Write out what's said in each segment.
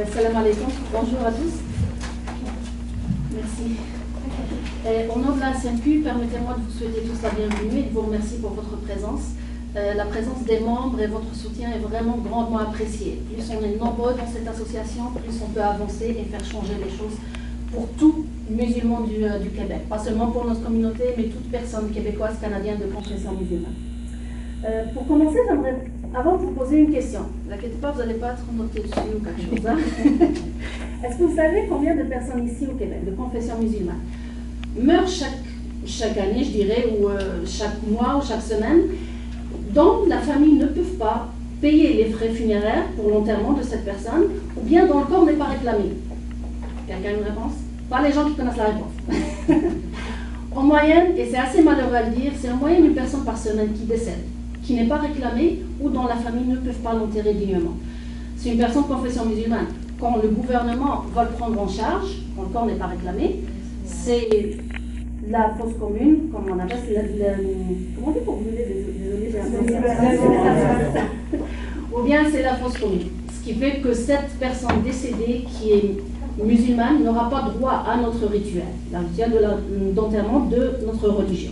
Salam alaikum, bonjour à tous. Merci. Au nom de la SNQ, permettez-moi de vous souhaiter tous la bienvenue et de vous remercier pour votre présence. La présence des membres et votre soutien est vraiment grandement apprécié. Plus on est nombreux dans cette association, plus on peut avancer et faire changer les choses pour tous musulmans du Québec. Pas seulement pour notre communauté, mais toute personne québécoise, canadienne de confession musulmane. Pour commencer, j'aimerais avant vous poser une question. Ne vous inquiétez pas, vous n'allez pas être noté dessus ou quelque chose. Hein? Est-ce que vous savez combien de personnes ici au Québec, de confession musulmane, meurent chaque année, je dirais, ou chaque mois ou chaque semaine, dont la famille ne peut pas payer les frais funéraires pour l'enterrement de cette personne, ou bien dont le corps n'est pas réclamé? Quelqu'un a une réponse? Pas les gens qui connaissent la réponse. En moyenne, et c'est assez malheureux à le dire, c'est en moyenne une personne par semaine qui décède, qui n'est pas réclamée ou dont la famille ne peut pas l'enterrer dignement. C'est une personne de confession musulmane. Quand le gouvernement va le prendre en charge, quand le corps n'est pas réclamé, c'est la fosse commune, comme on appelle, comment on dit pour brûler, désolé, j'ai un peu ou bien c'est la fosse commune. Ce qui fait que cette personne décédée qui est musulmane n'aura pas droit à notre rituel, la rituel d'enterrement de notre religion.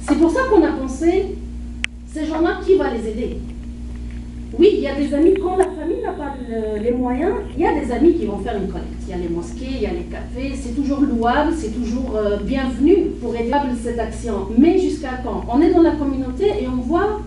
C'est pour ça qu'on a pensé, ces gens-là, qui va les aider? Oui, il y a des amis, quand la famille n'a pas les moyens, il y a des amis qui vont faire une collecte. Il y a les mosquées, il y a les cafés, c'est toujours louable, c'est toujours bienvenu pour aider cette action. Mais jusqu'à quand? On est dans la communauté et on voit,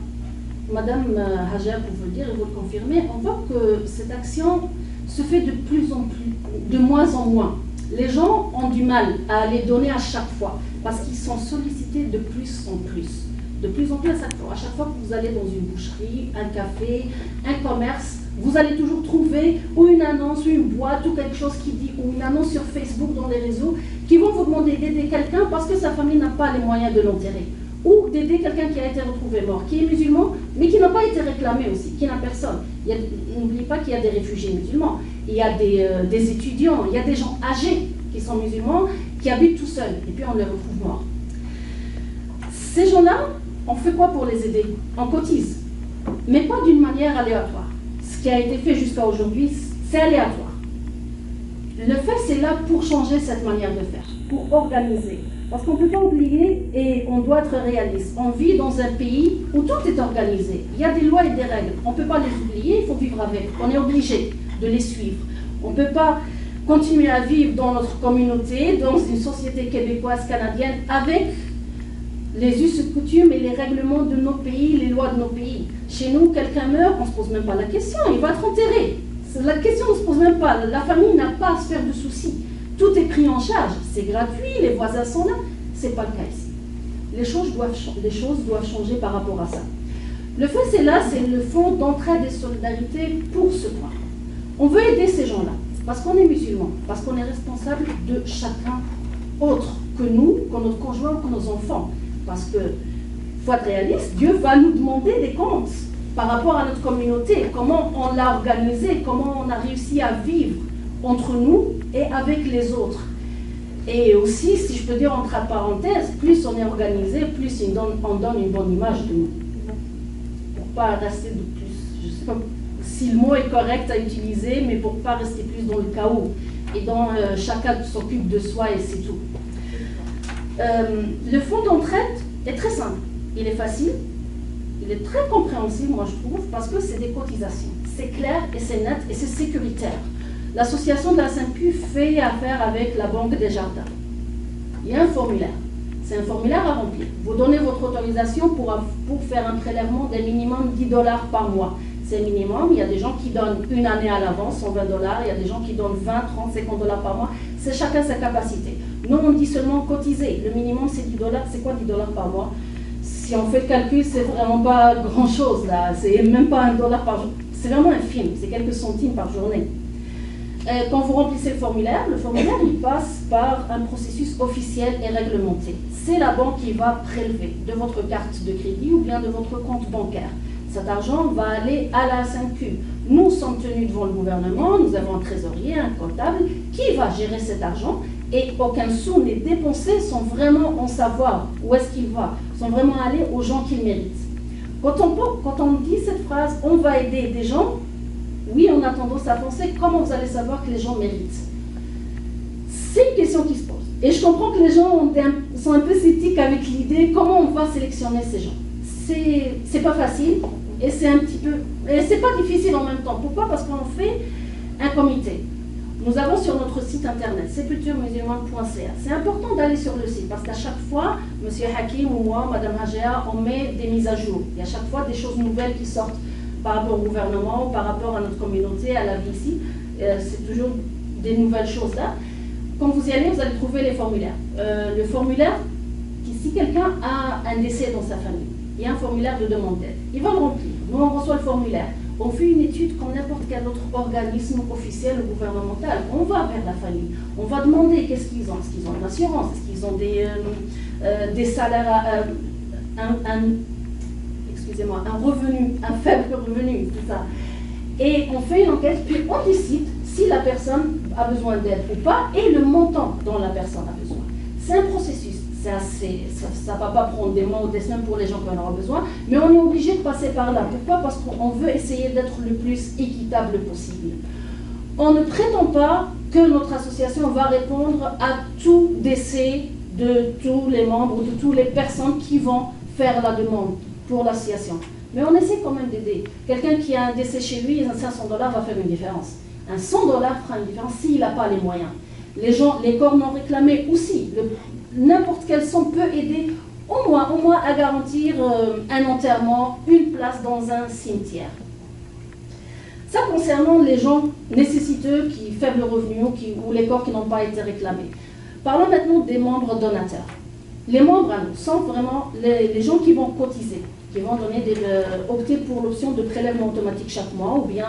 Madame Hajar, pour vous le dire et vous le confirmer, on voit que cette action se fait de plus en plus, de moins en moins. Les gens ont du mal à les donner à chaque fois parce qu'ils sont sollicités de plus en plus. De plus en plus à chaque fois que vous allez dans une boucherie, un café, un commerce, vous allez toujours trouver ou une annonce, ou une boîte, ou quelque chose qui dit, ou une annonce sur Facebook, dans les réseaux, qui vont vous demander d'aider quelqu'un parce que sa famille n'a pas les moyens de l'enterrer. Ou d'aider quelqu'un qui a été retrouvé mort, qui est musulman, mais qui n'a pas été réclamé aussi, qui n'a personne. N'oubliez pas qu'il y a des réfugiés musulmans, il y a des étudiants, il y a des gens âgés qui sont musulmans, qui habitent tout seuls, et puis on les retrouve morts. Ces gens-là, on fait quoi pour les aider? On cotise, mais pas d'une manière aléatoire. Ce qui a été fait jusqu'à aujourd'hui, c'est aléatoire. Le fait, c'est là pour changer cette manière de faire, pour organiser. Parce qu'on ne peut pas oublier et on doit être réaliste. On vit dans un pays où tout est organisé. Il y a des lois et des règles. On ne peut pas les oublier, il faut vivre avec. On est obligé de les suivre. On ne peut pas continuer à vivre dans notre communauté, dans une société québécoise, canadienne, avec les us et coutumes et les règlements de nos pays, les lois de nos pays. Chez nous, quelqu'un meurt, on ne se pose même pas la question, il va être enterré. La question ne se pose même pas, la famille n'a pas à se faire de soucis. Tout est pris en charge, c'est gratuit, les voisins sont là. Ce n'est pas le cas ici. Les choses doivent changer par rapport à ça. Le fait, c'est là, c'est le fonds d'entraide et de solidarité pour ce point. On veut aider ces gens-là, parce qu'on est musulmans, parce qu'on est responsable de chacun autre que nous, que notre conjoint, que nos enfants. Parce que, faut être réaliste, Dieu va nous demander des comptes par rapport à notre communauté, comment on l'a organisé, comment on a réussi à vivre entre nous et avec les autres. Et aussi, si je peux dire entre parenthèses, plus on est organisé, plus on donne une bonne image de nous. Pour ne pas rester de plus, je ne sais pas si le mot est correct à utiliser, mais pour ne pas rester plus dans le chaos et dans chacun s'occupe de soi et c'est tout. Le fonds d'entraide est très simple, il est facile, il est très compréhensible, moi je trouve, parce que c'est des cotisations. C'est clair et c'est net et c'est sécuritaire. L'association de la SNQ fait affaire avec la Banque des Jardins. Il y a un formulaire. C'est un formulaire à remplir. Vous donnez votre autorisation pour faire un prélèvement d'un minimum $10 par mois. C'est minimum. Il y a des gens qui donnent une année à l'avance, $120. Il y a des gens qui donnent 20, 30, $50 par mois. C'est chacun sa capacité. Nous, on dit seulement cotiser. Le minimum, c'est $10. C'est quoi $10 par mois? Si on fait le calcul, c'est vraiment pas grand-chose là. C'est même pas $1 par jour. C'est vraiment infime. C'est quelques centimes par journée. Quand vous remplissez le formulaire il passe par un processus officiel et réglementé. C'est la banque qui va prélever de votre carte de crédit ou bien de votre compte bancaire. Cet argent va aller à la SNQ. Nous sommes tenus devant le gouvernement, nous avons un trésorier, un comptable qui va gérer cet argent et aucun sou n'est dépensé sans vraiment en savoir où est-ce qu'il va, sans vraiment aller aux gens qu'il mérite. Quand on dit cette phrase, on va aider des gens, Oui, on a tendance à penser comment vous allez savoir que les gens méritent. C'est une question qui se pose. Et je comprends que les gens sont un peu sceptiques avec l'idée comment on va sélectionner ces gens. C'est pas facile et c'est un petit peu. Et c'est pas difficile en même temps. Pourquoi? Parce qu'on fait un comité. Nous avons sur notre site internet sepulturemusulmane.ca. C'est important d'aller sur le site parce qu'à chaque fois, M. Hakim ou moi, Mme Hajea, on met des mises à jour. Il y a chaque fois des choses nouvelles qui sortent par rapport au gouvernement, par rapport à notre communauté, à la vie ici. C'est toujours des nouvelles choses là. Quand vous y allez, vous allez trouver les formulaires. Le formulaire, si quelqu'un a un décès dans sa famille, il y a un formulaire de demande d'aide. Il va le remplir. Nous, on reçoit le formulaire. On fait une étude comme n'importe quel autre organisme officiel ou gouvernemental. On va vers la famille. On va demander qu'est-ce qu'ils ont. Est-ce qu'ils ont une assurance? Est-ce qu'ils ont des salaires, excusez-moi, un revenu, un faible revenu, tout ça. Et on fait une enquête, puis on décide si la personne a besoin d'aide ou pas et le montant dont la personne a besoin. C'est un processus. Ça ne va pas prendre des mois ou des semaines pour les gens qui en auront besoin, mais on est obligé de passer par là. Pourquoi? Parce qu'on veut essayer d'être le plus équitable possible. On ne prétend pas que notre association va répondre à tout décès de tous les membres ou de toutes les personnes qui vont faire la demande pour l'association. Mais on essaie quand même d'aider. Quelqu'un qui a un décès chez lui, un $500 va faire une différence. Un $100 fera une différence s'il n'a pas les moyens. Les corps non réclamés aussi. N'importe quelle somme peut aider au moins à garantir un enterrement, une place dans un cimetière. Ça concernant les gens nécessiteux, qui faibles revenus ou les corps qui n'ont pas été réclamés. Parlons maintenant des membres donateurs. Les membres à nous sont vraiment les gens qui vont cotiser, qui vont opter pour l'option de prélèvement automatique chaque mois, ou bien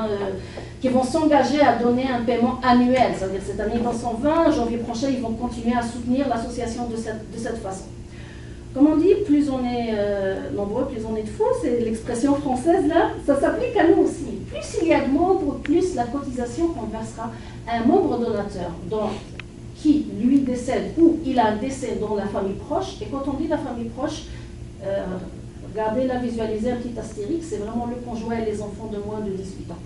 qui vont s'engager à donner un paiement annuel. C'est-à-dire cette année, dans 120, janvier prochain, ils vont continuer à soutenir l'association de cette façon. Comme on dit, plus on est nombreux, plus on est de fous, c'est l'expression française là, ça s'applique à nous aussi. Plus il y a de membres, plus la cotisation qu'on versera à un membre donateur qui lui décède ou il a un décès dans la famille proche. Et quand on dit la famille proche, regardez-la, visualisez un petit astérix, c'est vraiment le conjoint et les enfants de moins de 18 ans.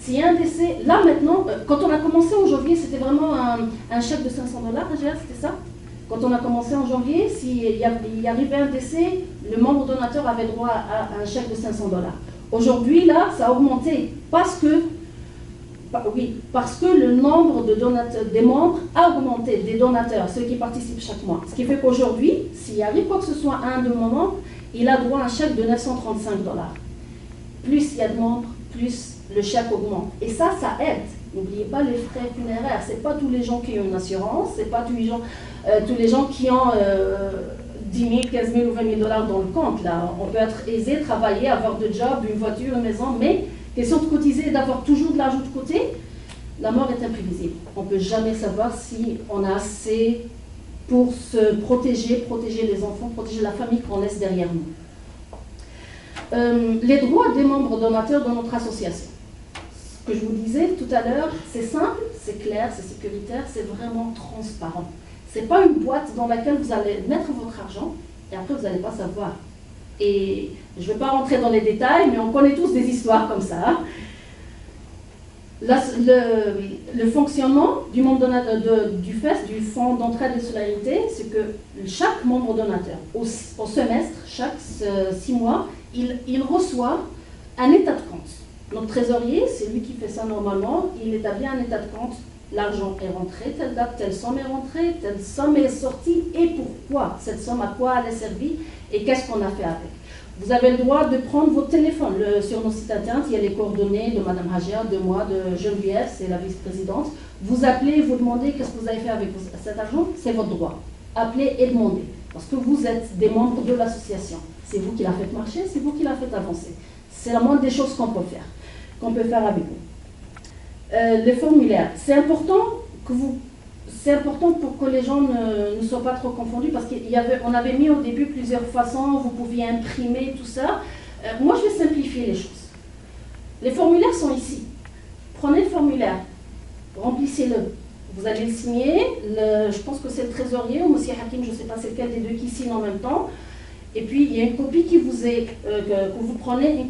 S'il y a un décès, là maintenant, quand on a commencé en janvier, c'était vraiment un chèque de $500, c'était ça? Quand on a commencé en janvier, s'il y arrivait un décès, le membre donateur avait droit à un chèque de $500. Aujourd'hui, là, ça a augmenté parce que le nombre de donateurs, des membres a augmenté, des donateurs, ceux qui participent chaque mois. Ce qui fait qu'aujourd'hui, s'il arrive quoi que ce soit à un de nos membres, il a droit à un chèque de $935. Plus il y a de membres, plus le chèque augmente. Et ça aide. N'oubliez pas les frais funéraires. Ce n'est pas tous les gens qui ont une assurance, ce n'est pas tous les gens qui ont 10 000, 15 000 ou 20 000 $ dans le compte. Là. On peut être aisé, travailler, avoir de job, une voiture, une maison, mais question de cotiser et d'avoir toujours de l'argent de côté, la mort est imprévisible. On ne peut jamais savoir si on a assez pour se protéger les enfants, protéger la famille qu'on laisse derrière nous. Les droits des membres donateurs dans notre association. Ce que je vous disais tout à l'heure, c'est simple, c'est clair, c'est sécuritaire, c'est vraiment transparent. Ce n'est pas une boîte dans laquelle vous allez mettre votre argent et après vous n'allez pas savoir. Et je ne vais pas rentrer dans les détails, mais on connaît tous des histoires comme ça. Le fonctionnement du du Fonds d'entraide et de solidarité, c'est que chaque membre donateur, au semestre, chaque 6 mois, il reçoit un état de compte. Notre trésorier, c'est lui qui fait ça normalement, il établit un état de compte. L'argent est rentré, telle date, telle somme est rentrée, telle somme est sortie, et pourquoi cette somme, à quoi elle est servie, et qu'est-ce qu'on a fait avec. Vous avez le droit de prendre votre téléphone. Sur nos sites internet, il y a les coordonnées de Mme Hajea, de moi, de Geneviève, c'est la vice-présidente. Vous appelez, vous demandez qu'est-ce que vous avez fait avec cet argent, c'est votre droit. Appelez et demandez, parce que vous êtes des membres de l'association. C'est vous qui la faites marcher, c'est vous qui la faites avancer. C'est la moindre des choses qu'on peut faire avec vous. Les formulaires, c'est important pour que les gens ne soient pas trop confondus, parce qu'on avait mis au début plusieurs façons, vous pouviez imprimer tout ça. Moi, je vais simplifier les choses. Les formulaires sont ici. Prenez le formulaire, remplissez-le. Vous allez le signer, je pense que c'est le trésorier ou M. Hakim, je ne sais pas c'est lequel des deux qui signe en même temps. Et puis, il y a une copie que vous prenez,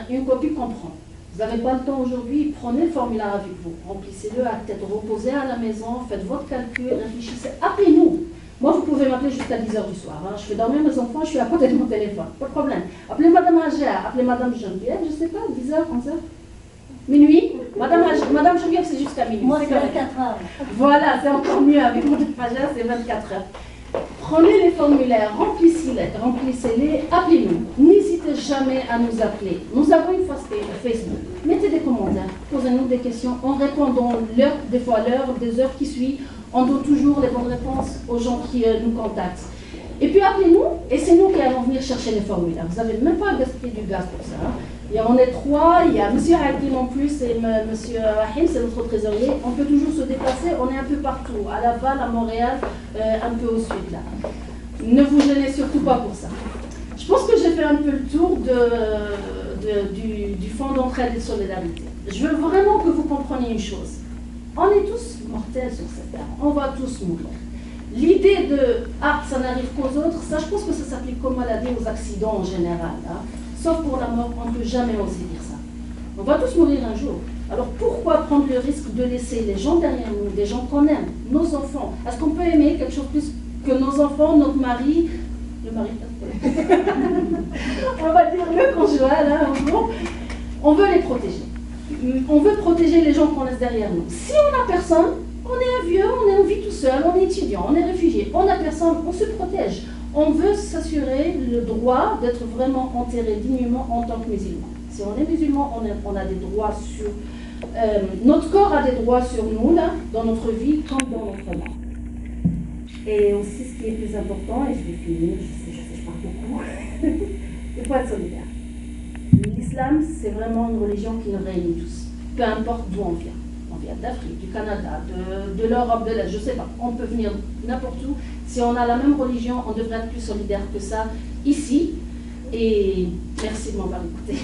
une copie qu'on prend. Vous n'avez pas le temps aujourd'hui, prenez le formulaire avec vous, remplissez-le à tête reposée à la maison, faites votre calcul, réfléchissez, appelez-nous. Moi, vous pouvez m'appeler jusqu'à 10 h du soir. Hein. Je fais dormir mes enfants, je suis à côté de mon téléphone, pas de problème. Appelez Madame Hajar, appelez Madame Geneviève, je ne sais pas, 10 h, 11 h. Minuit, Madame Geneviève, c'est jusqu'à minuit. Moi, c'est 24 heures. Voilà, c'est encore mieux avec Madame Hajar, c'est 24 heures. Prenez les formulaires, remplissez-les, appelez-nous. N'hésitez jamais à nous appeler. Nous avons une Facebook. Mettez des commentaires, posez-nous des questions. On répond dans l'heure, des fois l'heure, des heures qui suivent. On donne toujours les bonnes réponses aux gens qui nous contactent. Et puis appelez-nous et c'est nous qui allons venir chercher les formulaires. Vous n'avez même pas à gaspiller du gaz pour ça. Hein. Et on est 3, il y a M. Hakim en plus et M. Rahim, c'est notre trésorier. On peut toujours se déplacer, on est un peu partout, à Laval, à Montréal, un peu au sud là. Ne vous gênez surtout pas pour ça. Je pense que j'ai fait un peu le tour du Fonds d'entraide et de solidarité. Je veux vraiment que vous compreniez une chose. On est tous mortels sur cette terre, on va tous mourir. L'idée de « ah, ça n'arrive qu'aux autres », ça je pense que ça s'applique comme maladie aux accidents en général. Hein. Sauf pour la mort, on ne peut jamais oser dire ça. On va tous mourir un jour. Alors pourquoi prendre le risque de laisser les gens derrière nous, des gens qu'on aime, nos enfants? Est-ce qu'on peut aimer quelque chose plus que nos enfants, notre mari, le mari on va dire le conjoint, là, en gros. On veut les protéger. On veut protéger les gens qu'on laisse derrière nous. Si on n'a personne, on est un vieux, on vit tout seul, on est étudiant, on est réfugié, on n'a personne, on se protège. On veut s'assurer le droit d'être vraiment enterré dignement en tant que musulman. Si on est musulman, on a des droits sur... notre corps a des droits sur nous, là, dans notre vie, comme dans notre mort. Et aussi, ce qui est plus important, et je vais finir, je sais, je parle beaucoup, il faut être solidaire. L'islam, c'est vraiment une religion qui nous réunit tous, peu importe d'où on vient. On vient d'Afrique, du Canada, de l'Europe, de l'Est, je ne sais pas. On peut venir n'importe où. Si on a la même religion, on devrait être plus solidaire que ça ici. Et merci de m'avoir écouté.